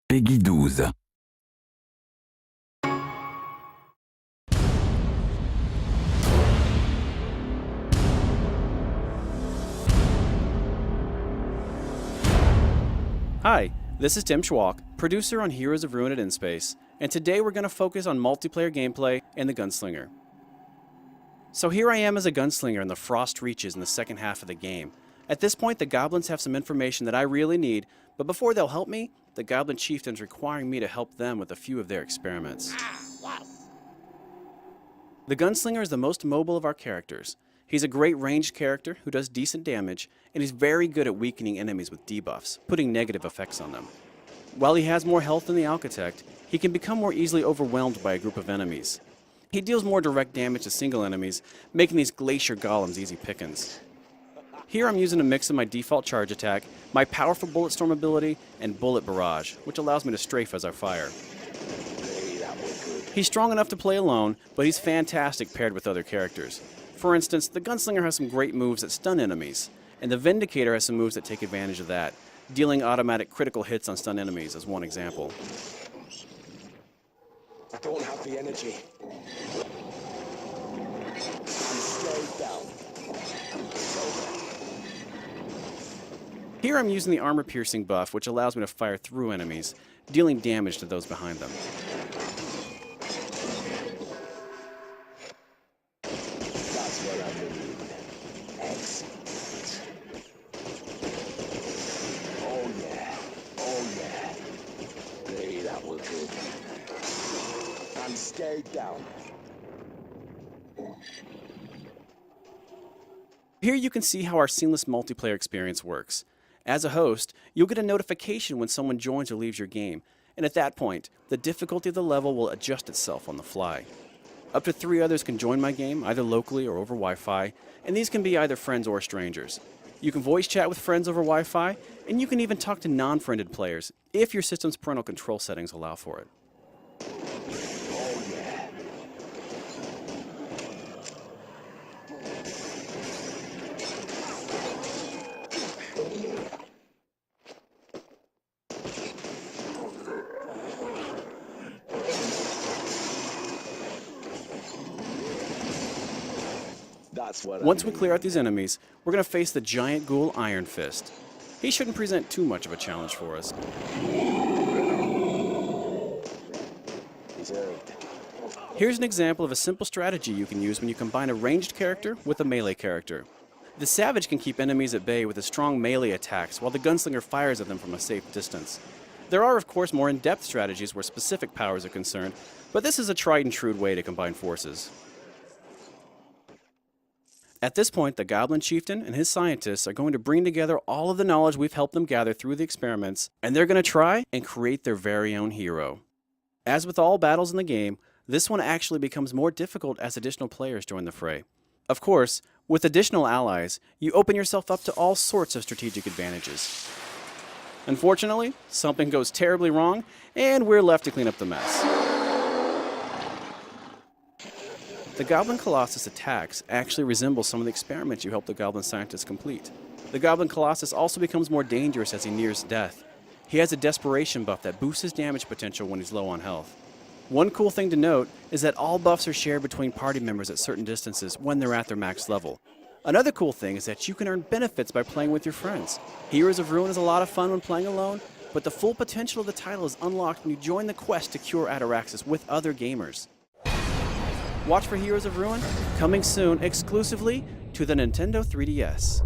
Peggy 12. Hi, this is Tim Schwalk, producer on Heroes of Ruin at InSpace, and today we're going to focus on multiplayer gameplay and the Gunslinger. So here I am as a gunslinger in the Frost Reaches in the second half of the game. At this point, the goblins have some information that I really need, but before they'll help me, the goblin chieftain's requiring me to help them with a few of their experiments. The gunslinger is the most mobile of our characters. He's a great ranged character who does decent damage, and he's very good at weakening enemies with debuffs, putting negative effects on them. While he has more health than the Architect, he can become more easily overwhelmed by a group of enemies. He deals more direct damage to single enemies, making these glacier golems easy pickings. Here I'm using a mix of my default charge attack, my powerful bullet storm ability, and bullet barrage, which allows me to strafe as I fire. He's strong enough to play alone, but he's fantastic paired with other characters. For instance, the Gunslinger has some great moves that stun enemies, and the Vindicator has some moves that take advantage of that, dealing automatic critical hits on stun enemies as one example. I don't have the energy. I'm slowed down. Here I'm using the armor piercing buff, which allows me to fire through enemies, dealing damage to those behind them. That's what I mean. Excellent. Oh yeah. Oh yeah. Hey, that was good. I'm scaled down. Here you can see how our seamless multiplayer experience works. As a host, you'll get a notification when someone joins or leaves your game, and at that point, the difficulty of the level will adjust itself on the fly. Up to 3 others can join my game, either locally or over Wi-Fi, and these can be either friends or strangers. You can voice chat with friends over Wi-Fi, and you can even talk to non-friended players if your system's parental control settings allow for it. Oh yeah. That's what Once I we mean. clear out these enemies, we're going to face the giant ghoul Iron Fist. He shouldn't present too much of a challenge for us. Deserved. Here's an example of a simple strategy you can use when you combine a ranged character with a melee character. The Savage can keep enemies at bay with his strong melee attacks while the Gunslinger fires at them from a safe distance. There are, of course, more in-depth strategies where specific powers are concerned, but this is a tried and true way to combine forces. At this point, the Goblin Chieftain and his scientists are going to bring together all of the knowledge we've helped them gather through the experiments, and they're going to try and create their very own hero. As with all battles in the game, this one actually becomes more difficult as additional players join the fray. Of course, with additional allies, you open yourself up to all sorts of strategic advantages. Unfortunately, something goes terribly wrong, and we're left to clean up the mess. The Goblin Colossus attacks actually resemble some of the experiments you helped the Goblin Scientists complete. The Goblin Colossus also becomes more dangerous as he nears death. He has a desperation buff that boosts his damage potential when he's low on health. One cool thing to note is that all buffs are shared between party members at certain distances when they're at their max level. Another cool thing is that you can earn benefits by playing with your friends. Heroes of Ruin is a lot of fun when playing alone, but the full potential of the title is unlocked when you join the quest to cure Ataraxis with other gamers. Watch for Heroes of Ruin, coming soon exclusively to the Nintendo 3DS.